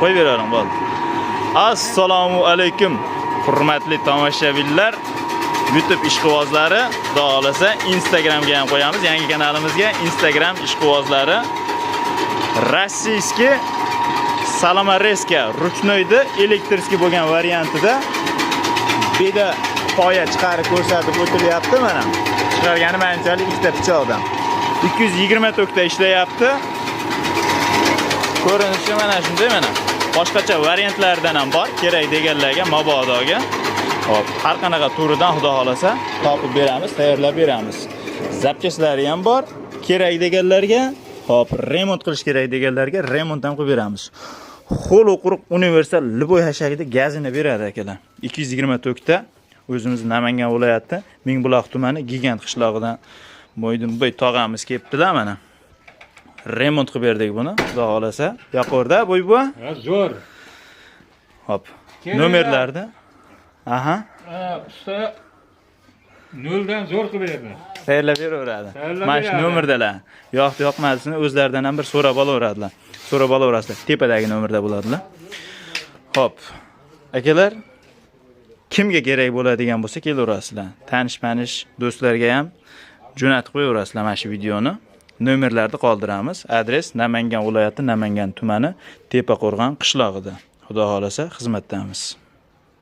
Qo'yveraring bo'ldi. Assalomu alaykum. Hurmatli tomoshabinlar, YouTube ishqibozlari, xudo xolasa Instagramga ham qo'yamiz. Yangi kanalimizga Instagram ishqibozlari rossiyskiy Salamareska ruchnoyda elektrskiy bo'lgan variantida beda poya chiqarib ko'rsatib o'tilyapti mana. Chiqargani menchalik ikkita pichoqdan. 220 tokda ishlayapti. Ko'rinishi mana shunday mana. Boshqacha variantlardan ham bor, kerak deganlarga, mabodoga. Hop, har qanaqa turidan xudo xolasa topib beramiz, tayyorlab beramiz. Zapchaslari ham bor, kerak deganlarga, hop, remont qilish kerak deganlarga remont ham qilib beramiz. Qo'l quruq universal liboy hashagida gazini beradi akalar. 220 tokda o'zimiz Namangan viloyati Mingbuloq tumani Gigant qishlog'idan Mo'ydinboy tog'amiz kelibdilar mana. Remont qilib berdik buni, xudo xolasa. Yoqorda bo'y-bu? Zo'r. Hop. Nomerlarda. Aha. Usta 0 dan zo'r qilib beradi. Tayyorlab beraveradi. Mana shu nomerdalar. Yoqmasini o'zlaridan ham bir so'rab olaveradilar. So'rab olaverasizlar. Tepadagi nomerda bo'ladilar. Hop. Akalar, kimga kerak bo'ladigan bo'lsa kelaverasizlar. Tanish do'stlarga ham jo'natib qo'yaverasizlar mana shu videoni. Nomerlarni qoldiramiz. Adres Namangan viloyati, Namangan tumani, Tepaqo'rg'on qishlog'ida. Xudo xolasa xizmatdamiz.